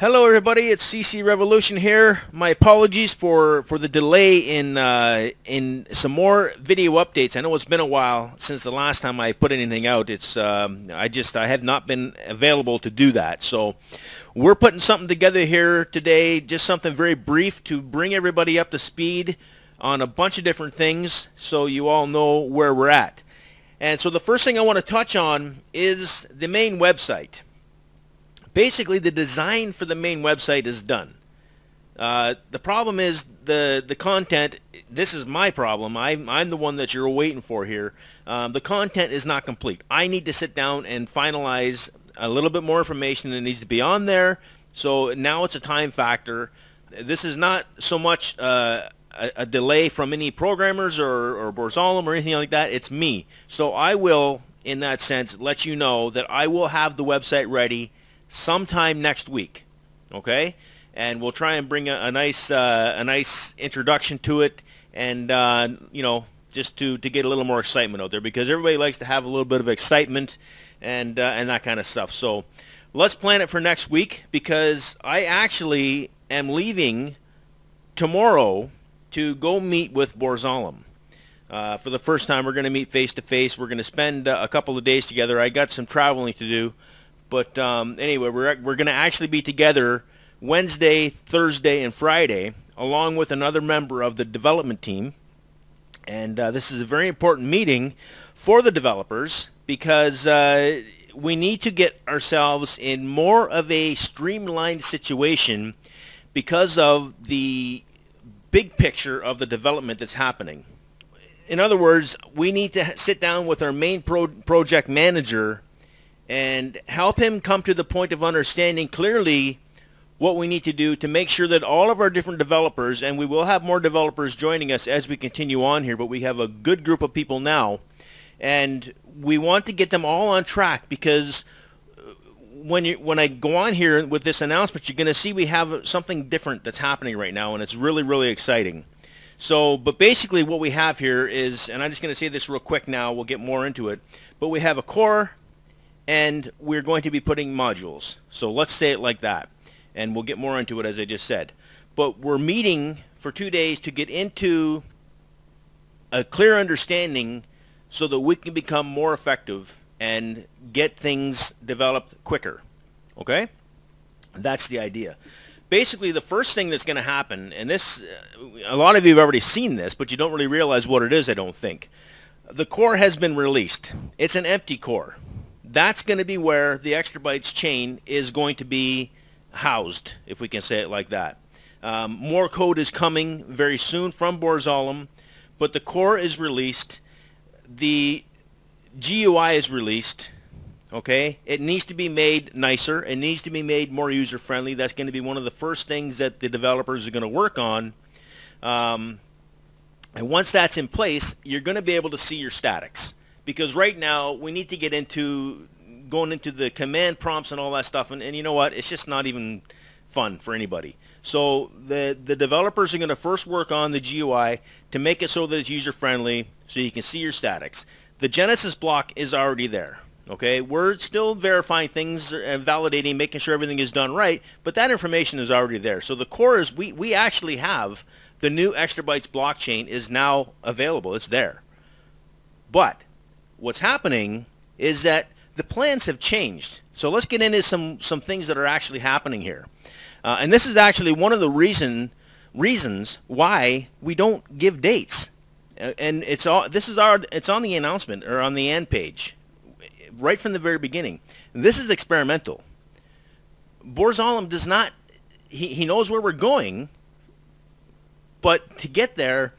Hello everybody, it's CC Revolution here. My apologies for the delay in some more video updates. I know it's been a while since the last time I put anything out. It's I have not been available to do that. So we're putting something together here today, just something very brief to bring everybody up to speed on a bunch of different things so you all know where we're at. And so the first thing I want to touch on is the main website. Basically, the design for the main website is done. The problem is the content. This is my problem. I'm the one that you're waiting for here. The content is not complete. I need to sit down and finalize a little bit more information that needs to be on there. So now it's a time factor. This is not so much a delay from any programmers or Borsalem or anything like that. It's me. So I will, in that sense, let you know that I will have the website ready sometime next week, okay? And we'll try and bring a nice introduction to it, and you know, just to get a little more excitement out there, because everybody likes to have a little bit of excitement and that kind of stuff. So let's plan it for next week, because I actually am leaving tomorrow to go meet with Borsalem. For the first time, we're going to meet face to face. We're going to spend a couple of days together. I got some traveling to do. But anyway, we're going to actually be together Wednesday, Thursday, and Friday, along with another member of the development team. And this is a very important meeting for the developers, because we need to get ourselves in more of a streamlined situation because of the big picture of the development that's happening. In other words, we need to sit down with our main project manager and help him come to the point of understanding clearly what we need to do to make sure that all of our different developers, and we will have more developers joining us as we continue on here, but we have a good group of people now, and we want to get them all on track, because when I go on here with this announcement, you're going to see we have something different that's happening right now, and it's really, really exciting. So, but basically what we have here is, and I'm just going to say this real quick now, we'll get more into it, but we have a core, and we're going to be putting modules. So let's say it like that. And we'll get more into it, as I just said. But we're meeting for 2 days to get into a clear understanding so that we can become more effective and get things developed quicker. Okay? That's the idea. Basically, the first thing that's going to happen, and this, a lot of you have already seen this, but you don't really realize what it is, I don't think. The core has been released. It's an empty core. That's going to be where the XtraBYtes chain is going to be housed, if we can say it like that. More code is coming very soon from Borsalem, but the core is released. The GUI is released. Okay, it needs to be made nicer. It needs to be made more user-friendly. That's going to be one of the first things that the developers are going to work on. And once that's in place, you're going to be able to see your statics. Because right now, we need to get into going into the command prompts and all that stuff. And you know what? It's just not even fun for anybody. So the developers are going to first work on the GUI to make it so that it's user-friendly, so you can see your statics. The Genesis block is already there. Okay, we're still verifying things and validating, making sure everything is done right, but that information is already there. So the core is, we actually have the new XtraBYtes blockchain is now available. It's there. But what's happening is that the plans have changed. So let's get into some things that are actually happening here. And this is actually one of the reasons why we don't give dates. And it's on the announcement, or on the end page, right from the very beginning. This is experimental. Borsalem does not, he knows where we're going, but to get there,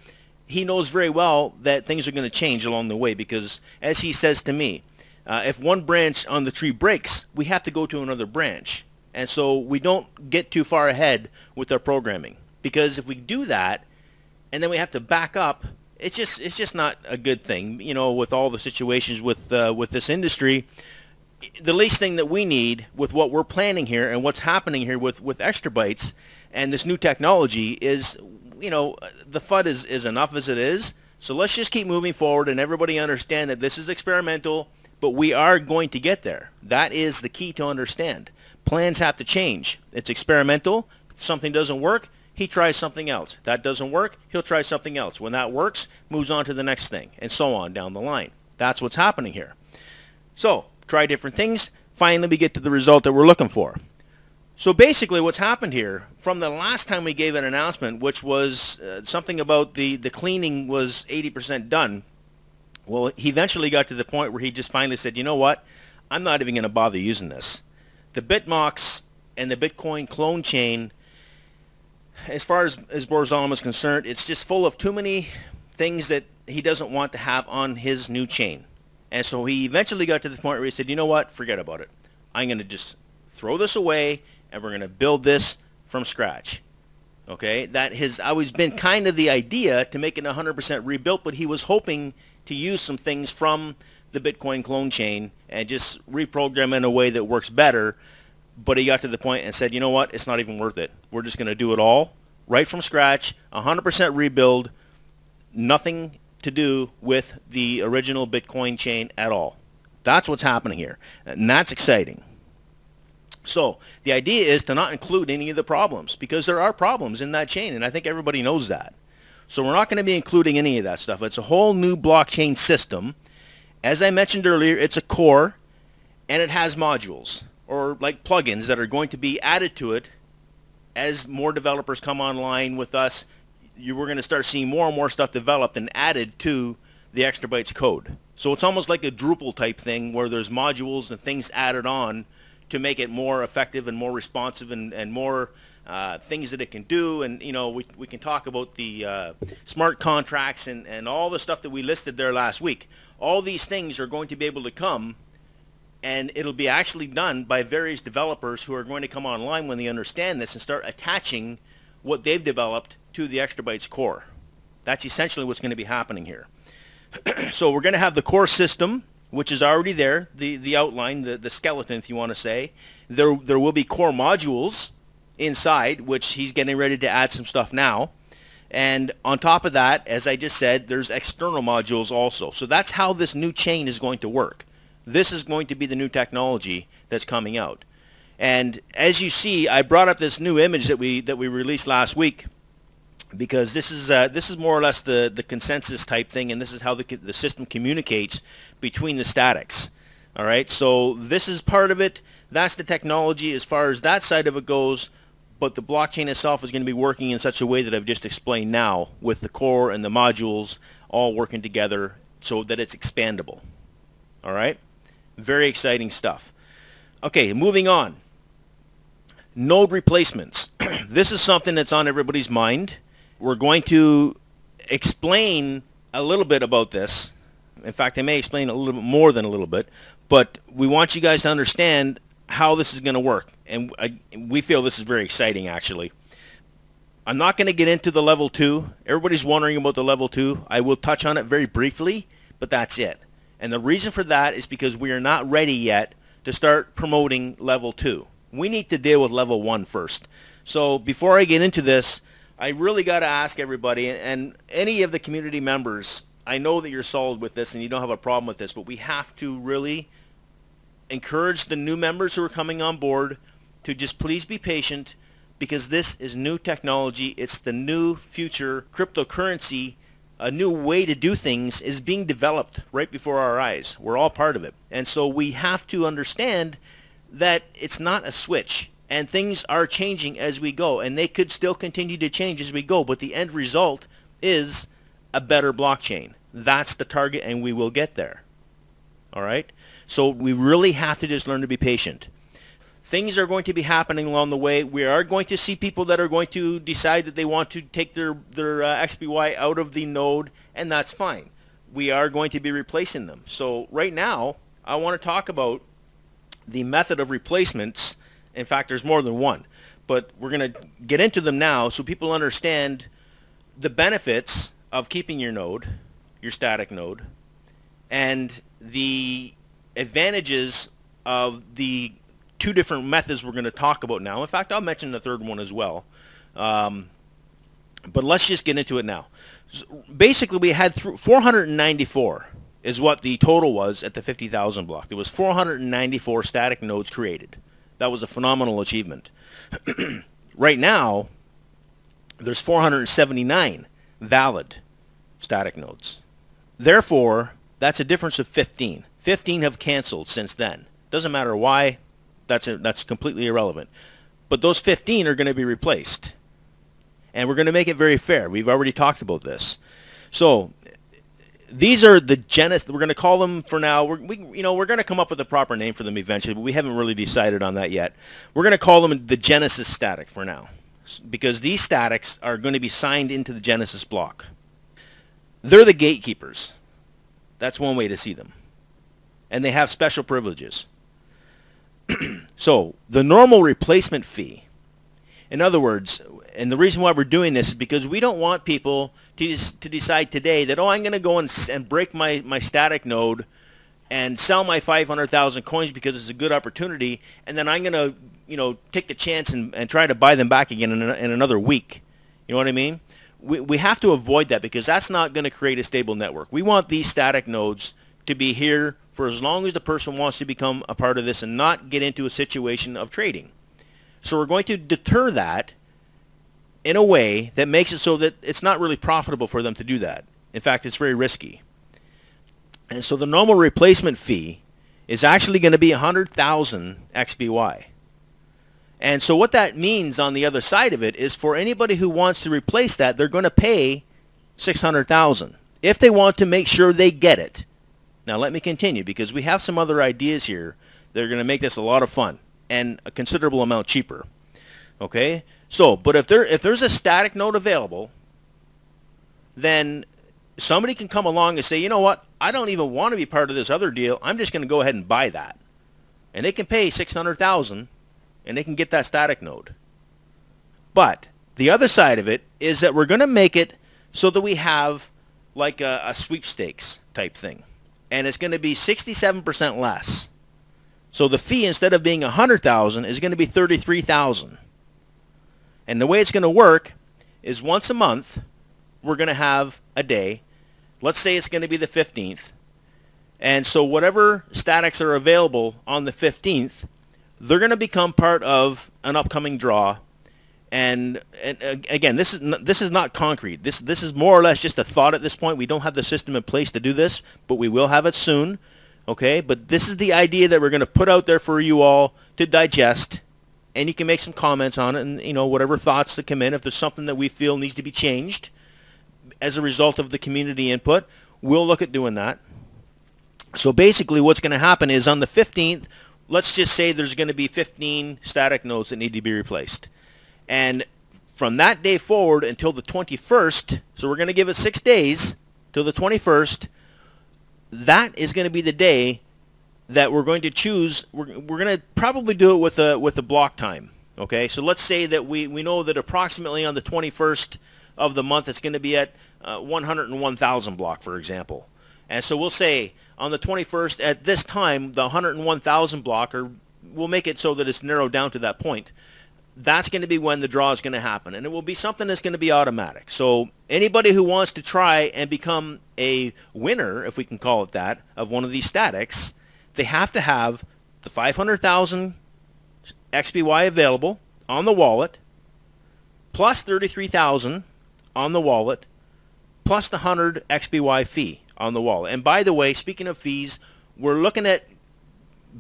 he knows very well that things are going to change along the way, because as he says to me, if one branch on the tree breaks, we have to go to another branch. And so we don't get too far ahead with our programming, because if we do that and then we have to back up, it's just not a good thing, you know, with all the situations with this industry. The least thing that we need with what we're planning here and what's happening here with XtraBYtes and this new technology is, you know, the FUD is enough as it is. So let's just keep moving forward, and everybody understand that this is experimental, but we are going to get there. That is the key to understand. Plans have to change. It's experimental. If something doesn't work, he tries something else. That doesn't work, he'll try something else. When that works, moves on to the next thing, and so on down the line. That's what's happening here. So, try different things. Finally, we get to the result that we're looking for. So basically what's happened here, from the last time we gave an announcement, which was something about the cleaning was 80% done, well, he eventually got to the point where he just finally said, you know what, I'm not even going to bother using this. The BitMox and the Bitcoin clone chain, as far as Borzalem is concerned, it's just full of too many things that he doesn't want to have on his new chain. And so he eventually got to the point where he said, you know what, forget about it. I'm going to just throw this away, and we're going to build this from scratch. Okay, that has always been kind of the idea, to make it 100% rebuilt, but he was hoping to use some things from the Bitcoin clone chain and just reprogram in a way that works better. But he got to the point and said, you know what, it's not even worth it. We're just going to do it all right from scratch, 100% rebuild, nothing to do with the original Bitcoin chain at all. That's what's happening here, and that's exciting. So the idea is to not include any of the problems, because there are problems in that chain, and I think everybody knows that. So we're not going to be including any of that stuff. It's a whole new blockchain system. As I mentioned earlier, it's a core, and it has modules, or like plugins, that are going to be added to it as more developers come online with us. We're going to start seeing more and more stuff developed and added to the XtraBYtes code. So it's almost like a Drupal type thing, where there's modules and things added on to make it more effective and more responsive, and more things that it can do. And you know, we can talk about the smart contracts and all the stuff that we listed there last week. All these things are going to be able to come, and it'll be actually done by various developers who are going to come online when they understand this and start attaching what they've developed to the XtraBYtes core. That's essentially what's going to be happening here. So we're going to have the core system, which is already there, the outline, the skeleton, if you want to say. There will be core modules inside, which he's getting ready to add some stuff now. And on top of that, as I just said, there's external modules also. So that's how this new chain is going to work. This is going to be the new technology that's coming out. And as you see, I brought up this new image that we released last week, because this is more or less the consensus type thing, and this is how the system communicates between the statics. All right, so this is part of it. That's the technology as far as that side of it goes. But the blockchain itself is going to be working in such a way that I've just explained now, with the core and the modules all working together so that it's expandable. All right, very exciting stuff. Okay, moving on. Node replacements. This is something that's on everybody's mind. We're going to explain a little bit about this. In fact, I may explain a little bit more than a little bit, but we want you guys to understand how this is going to work. And we feel this is very exciting, actually. I'm not going to get into the level 2. Everybody's wondering about the level 2. I will touch on it very briefly, but that's it. And the reason for that is because we are not ready yet to start promoting level 2. We need to deal with level 1 first. So before I get into this, I really got to ask everybody, and any of the community members, I know that you're solid with this and you don't have a problem with this, but we have to really encourage the new members who are coming on board to just please be patient, because this is new technology. It's the new future cryptocurrency. A new way to do things is being developed right before our eyes. We're all part of it. And so we have to understand that it's not a switch, and things are changing as we go, and they could still continue to change as we go, but the end result is a better blockchain. That's the target, and we will get there. All right? So we really have to just learn to be patient. Things are going to be happening along the way. We are going to see people that are going to decide that they want to take their XBY out of the node, and that's fine. We are going to be replacing them. So right now, I want to talk about the method of replacements. In fact, there's more than one, but we're going to get into them now so people understand the benefits of keeping your node, your static node, and the advantages of the two different methods we're going to talk about now. In fact, I'll mention the third one as well. But let's just get into it now. So basically, we had 494 is what the total was at the 50,000 block. There was 494 static nodes created. That was a phenomenal achievement. Right now, there's 479 valid static nodes. Therefore, that's a difference of 15. 15 have canceled since then. Doesn't matter why. That's completely irrelevant. But those 15 are going to be replaced. And we're going to make it very fair. We've already talked about this. So these are the Genesis. We're going to call them for now. We're going to come up with a proper name for them eventually, but we haven't really decided on that yet. We're going to call them the Genesis static for now, because these statics are going to be signed into the Genesis block. They're the gatekeepers. That's one way to see them. And they have special privileges. So the normal replacement fee, in other words, and the reason why we're doing this is because we don't want people to decide today that, oh, I'm going to go and break my static node and sell my 500,000 coins because it's a good opportunity, and then I'm going to take the chance and try to buy them back again in another week. You know what I mean? We have to avoid that, because that's not going to create a stable network. We want these static nodes to be here for as long as the person wants to become a part of this and not get into a situation of trading. So we're going to deter that in a way that makes it so that it's not really profitable for them to do that. In fact, it's very risky. And so the normal replacement fee is actually going to be 100,000 XBY. And so what that means on the other side of it is, for anybody who wants to replace that, they're going to pay 600,000 if they want to make sure they get it. Now let me continue, because we have some other ideas here that are going to make this a lot of fun and a considerable amount cheaper. Okay? So, but if there's a static node available, then somebody can come along and say, you know what, I don't even want to be part of this other deal. I'm just going to go ahead and buy that. And they can pay 600,000 and they can get that static node. But the other side of it is that we're going to make it so that we have like a sweepstakes type thing. And it's going to be 67% less. So the fee, instead of being 100,000, is going to be 33,000. And the way it's going to work is, once a month, we're going to have a day. Let's say it's going to be the 15th. And so whatever statics are available on the 15th, they're going to become part of an upcoming draw. And again, this is not concrete. This is more or less just a thought at this point. We don't have the system in place to do this, but we will have it soon. Okay, but this is the idea that we're going to put out there for you all to digest, and you can make some comments on it, and whatever thoughts that come in. If there's something that we feel needs to be changed as a result of the community input, we'll look at doing that. So basically what's going to happen is, on the 15th, let's just say there's going to be 15 static nodes that need to be replaced. And from that day forward until the 21st, so we're going to give it 6 days till the 21st, that is going to be the day that we're going to choose. We're going to probably do it with a block time. Okay, so let's say that we know that approximately on the 21st of the month it's going to be at 101,000 block, for example. And so we'll say on the 21st at this time, the 101,000 block, or we'll make it so that it's narrowed down to that point. That's going to be when the draw is going to happen, and it will be something that's going to be automatic. So anybody who wants to try and become a winner, if we can call it that, of one of these statics, they have to have the 500,000 XBY available on the wallet, plus 33,000 on the wallet, plus the 100 XBY fee on the wallet. And by the way, speaking of fees, we're looking at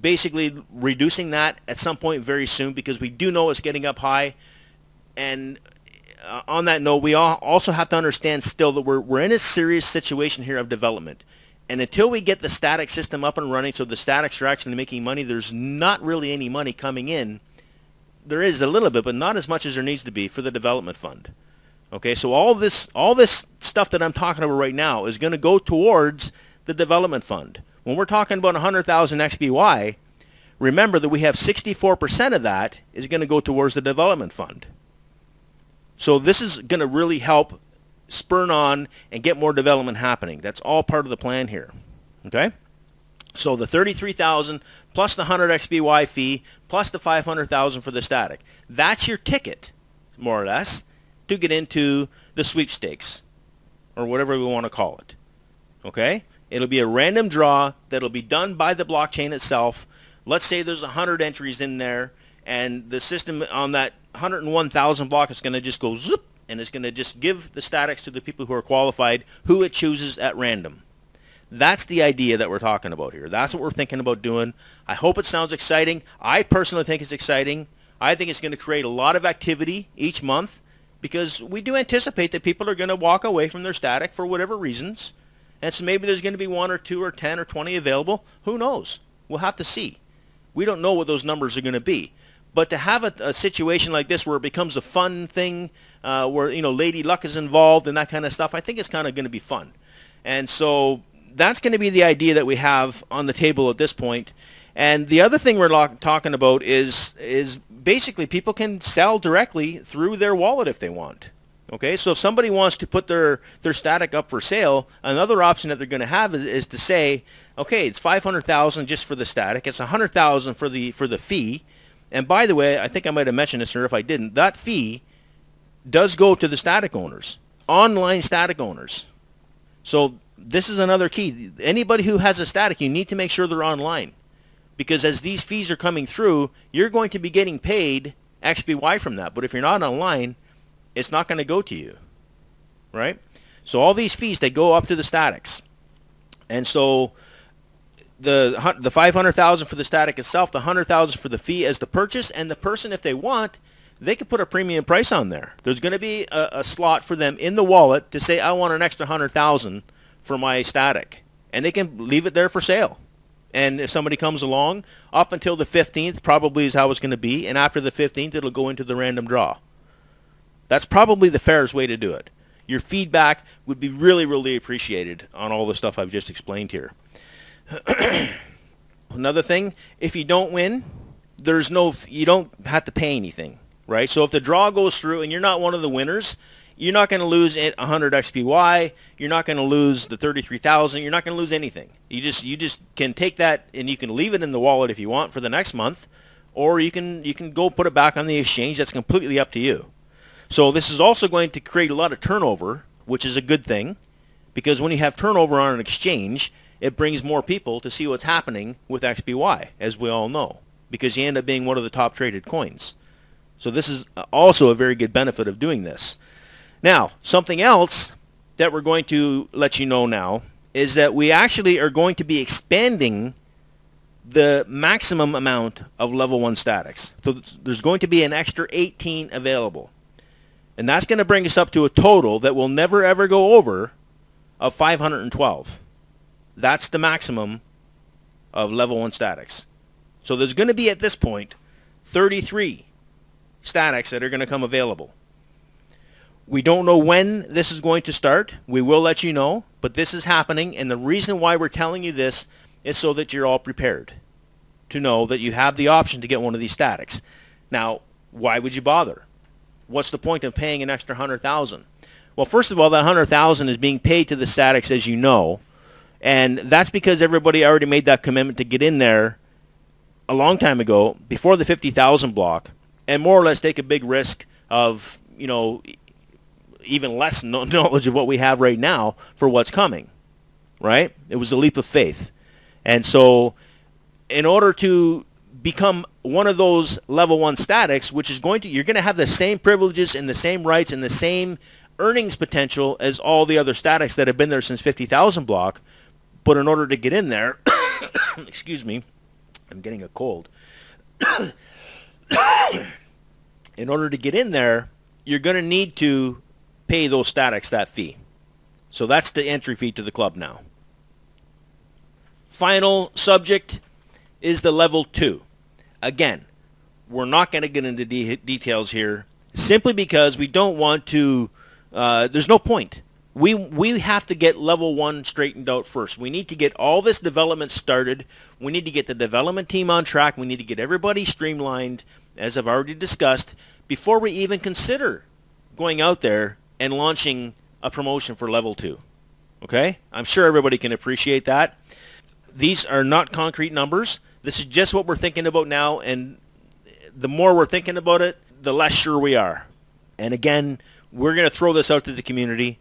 basically reducing that at some point very soon, because we do know it's getting up high. And on that note, we also have to understand still that we're in a serious situation here of development. And until we get the static system up and running, so the statics are actually making money, there's not really any money coming in. There is a little bit, but not as much as there needs to be for the development fund. Okay, so all this stuff that I'm talking about right now is going to go towards the development fund. When we're talking about 100,000 XBY, remember that we have 64% of that is going to go towards the development fund. So this is going to really help spur on and get more development happening. That's all part of the plan here. Okay? So the 33,000 plus the 100 XBY fee plus the 500,000 for the static. That's your ticket, more or less, to get into the sweepstakes, or whatever we want to call it. Okay? It'll be a random draw that'll be done by the blockchain itself. Let's say there's 100 entries in there, and the system on that 101,000 block is going to just go zip, and it's going to just give the statics to the people who are qualified, who it chooses at random. That's the idea that we're talking about here. That's what we're thinking about doing. I hope it sounds exciting. I personally think it's exciting. I think it's going to create a lot of activity each month, because we do anticipate that people are going to walk away from their static for whatever reasons. And so maybe there's going to be 1 or 2 or 10 or 20 available. Who knows? We'll have to see. We don't know what those numbers are going to be. But to have a situation like this where it becomes a fun thing, where, you know, Lady Luck is involved and that kind of stuff, I think it's kind of going to be fun. And so that's going to be the idea that we have on the table at this point. And the other thing we're talking about is basically people can sell directly through their wallet if they want. Okay, so if somebody wants to put their static up for sale, another option that they're going to have is to say, okay, it's 500,000 just for the static, it's 100,000 for the fee. And by the way, I think I might have mentioned this, or if I didn't, that fee does go to the static owners, online static owners. So this is another key. Anybody who has a static, you need to make sure they're online, because as these fees are coming through, you're going to be getting paid XBY from that. But if you're not online, it's not going to go to you, right? So all these fees, they go up to the statics. And so the 500,000 for the static itself, the 100,000 for the fee as the purchase, and the person, if they want, they could put a premium price on there. There's going to be a slot for them in the wallet to say, I want an extra 100,000 for my static, and they can leave it there for sale. And if somebody comes along, up until the 15th probably is how it's going to be, and after the 15th it'll go into the random draw. That's probably the fairest way to do it. Your feedback would be really, really appreciated on all the stuff I've just explained here. Another thing, if you don't win, you don't have to pay anything, right? So if the draw goes through and you're not one of the winners, you're not going to lose 100 XPY. You're not going to lose the 33,000. You're not going to lose anything. You just can take that and you can leave it in the wallet if you want for the next month, or you can go put it back on the exchange. That's completely up to you. So this is also going to create a lot of turnover, which is a good thing, because when you have turnover on an exchange, it brings more people to see what's happening with XBY, as we all know, because you end up being one of the top traded coins. So this is also a very good benefit of doing this. Now, something else that we're going to let you know now is that we actually are going to be expanding the maximum amount of level 1 statics. So there's going to be an extra 18 available. And that's going to bring us up to a total that will never ever go over of 512. That's the maximum of level 1 statics. So there's going to be at this point 33 statics that are going to come available. We don't know when this is going to start. We will let you know, but this is happening, and the reason why we're telling you this is so that you're all prepared to know that you have the option to get one of these statics. Now, why would you bother? What's the point of paying an extra 100,000? Well, first of all, that 100,000 is being paid to the statics, as you know, and that's because everybody already made that commitment to get in there a long time ago, before the 50,000 block, and more or less take a big risk of, you know, even less knowledge of what we have right now for what's coming, right? It was a leap of faith. And so in order to become one of those level 1 statics, which is you're going to have the same privileges and the same rights and the same earnings potential as all the other statics that have been there since 50,000 block. But in order to get in there, excuse me, I'm getting a cold. In order to get in there, you're going to need to pay those statics that fee. So that's the entry fee to the club now. Final subject is the level 2. Again, we're not going to get into details here simply because we don't want to, there's no point. We have to get level 1 straightened out first. We need to get all this development started. We need to get the development team on track. We need to get everybody streamlined, as I've already discussed, before we even consider going out there and launching a promotion for level 2. Okay? I'm sure everybody can appreciate that. These are not concrete numbers. This is just what we're thinking about now, and the more we're thinking about it, the less sure we are. And again, we're going to throw this out to the community,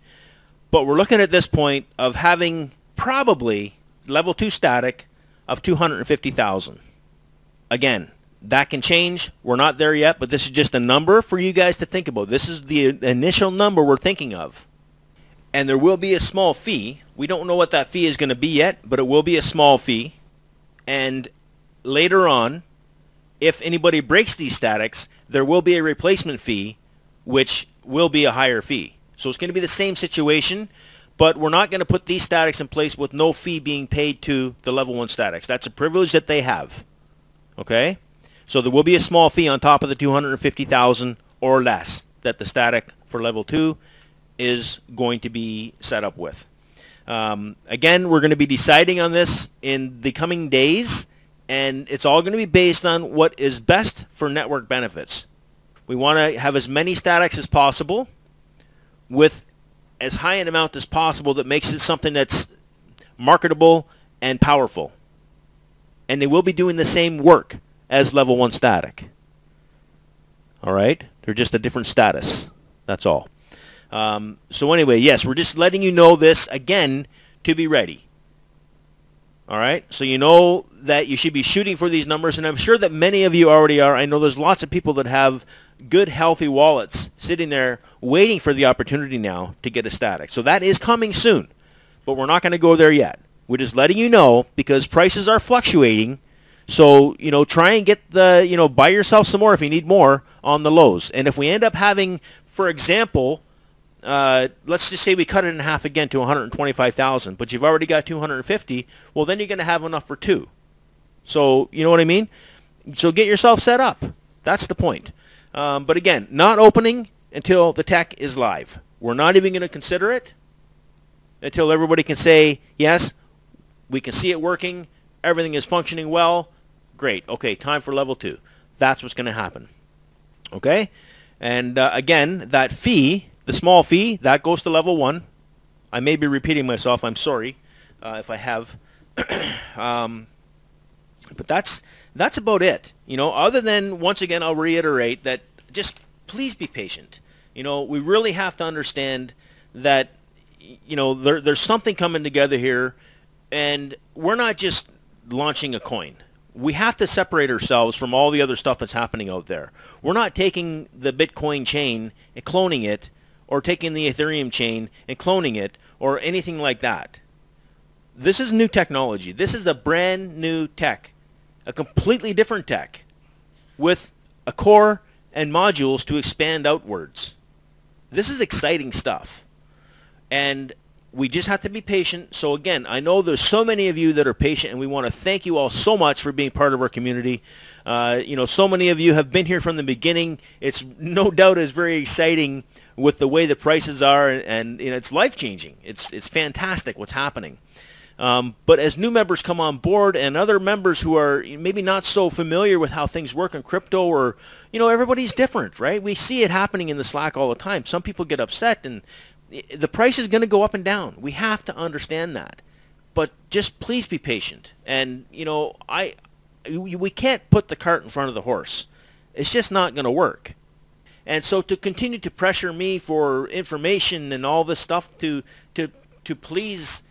but we're looking at this point of having probably level 2 static of 250,000. Again, that can change. We're not there yet, but this is just a number for you guys to think about. This is the initial number we're thinking of. And there will be a small fee. We don't know what that fee is going to be yet, but it will be a small fee. And later on, if anybody breaks these statics, there will be a replacement fee, which will be a higher fee. So it's going to be the same situation, but we're not going to put these statics in place with no fee being paid to the level 1 statics. That's a privilege that they have. Okay? So there will be a small fee on top of the 250,000 or less that the static for level 2 is going to be set up with. Again, we're going to be deciding on this in the coming days, and it's all going to be based on what is best for network benefits. We want to have as many statics as possible with as high an amount as possible that makes it something that's marketable and powerful. And they will be doing the same work as level 1 static. All right? They're just a different status. That's all. So anyway, yes, we're just letting you know this again to be ready. All right? So you know that you should be shooting for these numbers, and I'm sure that many of you already are. I know there's lots of people that have good, healthy wallets sitting there waiting for the opportunity now to get a static. So that is coming soon, but we're not going to go there yet. We're just letting you know because prices are fluctuating. So, try and get the, buy yourself some more if you need more on the lows. And if we end up having, for example, let's just say we cut it in half again to 125,000, but you've already got 250, well, then you're going to have enough for 2. So, you know what I mean? So get yourself set up. That's the point. But again, not opening until the tech is live. We're not even going to consider it until everybody can say, yes, we can see it working, everything is functioning well, great, okay, time for level 2. That's what's going to happen. Okay? And again, that fee, the small fee, that goes to level 1. I may be repeating myself, I'm sorry if I have. But that's about it. Other than, once again, I'll reiterate that just please be patient. We really have to understand that, there's something coming together here, and we're not just launching a coin. We have to separate ourselves from all the other stuff that's happening out there. We're not taking the Bitcoin chain and cloning it, or taking the Ethereum chain and cloning it, or anything like that. This is new technology. This is a brand new tech, a completely different tech, with a core and modules to expand outwards. This is exciting stuff. And we just have to be patient. So again, I know there's so many of you that are patient, and we want to thank you all so much for being part of our community. So many of you have been here from the beginning. It's no doubt is very exciting with the way the prices are, and it's life-changing. It's fantastic what's happening. But as new members come on board, and other members who are maybe not so familiar with how things work in crypto, or everybody's different, right? We see it happening in the Slack all the time. Some people get upset, and the price is going to go up and down. We have to understand that. But just please be patient. And we can't put the cart in front of the horse. It's just not going to work. And so to continue to pressure me for information and all this stuff to please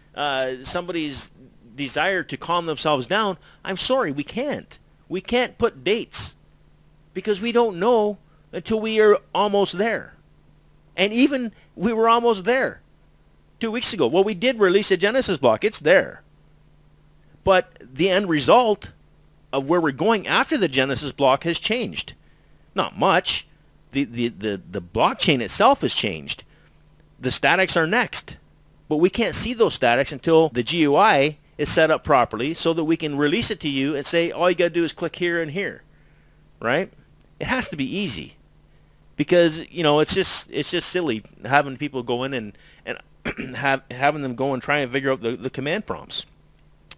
somebody's desire to calm themselves down, I'm sorry, we can't. We can't put dates because we don't know until we are almost there. And even we were almost there 2 weeks ago. Well, we did release a Genesis block. It's there. But the end result of where we're going after the Genesis block has changed. Not much. The blockchain itself has changed. The statics are next. But we can't see those statics until the GUI is set up properly so that we can release it to you and say, all you got to do is click here and here. Right? It has to be easy. Because, it's just silly having people go in and having them go and try and figure out the command prompts.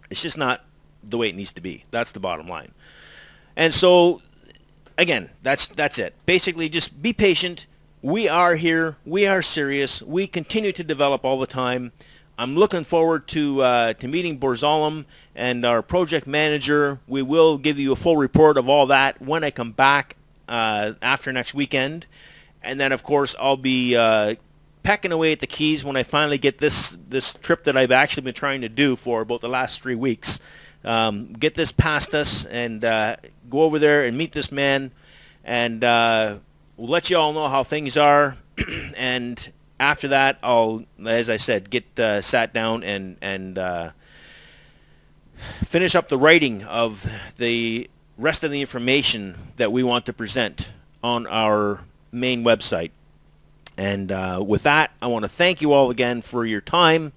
It's just not the way it needs to be. That's the bottom line. And so, again, that's it. Basically, just be patient. We are here. We are serious. We continue to develop all the time. I'm looking forward to meeting Borzalem and our project manager. We will give you a full report of all that when I come back after next weekend. And then, of course, I'll be pecking away at the keys when I finally get this trip that I've actually been trying to do for about the last 3 weeks. Get this past us and go over there and meet this man, and we'll let you all know how things are. And after that, I'll, as I said, get sat down and finish up the writing of the rest of the information that we want to present on our main website. And with that, I want to thank you all again for your time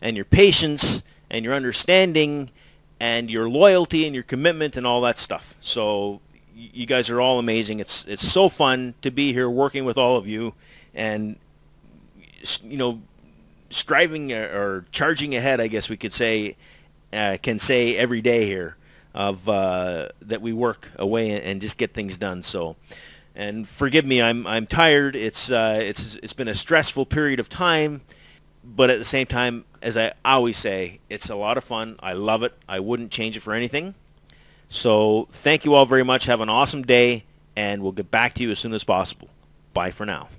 and your patience and your understanding and your loyalty and your commitment and all that stuff. So you guys are all amazing. It's so fun to be here working with all of you, and striving or charging ahead, I guess we could say, can say every day here of that we work away and just get things done. So, and forgive me, I'm tired. It's been a stressful period of time, but at the same time, as I always say, it's a lot of fun. I love it. I wouldn't change it for anything. So thank you all very much. Have an awesome day, and we'll get back to you as soon as possible. Bye for now.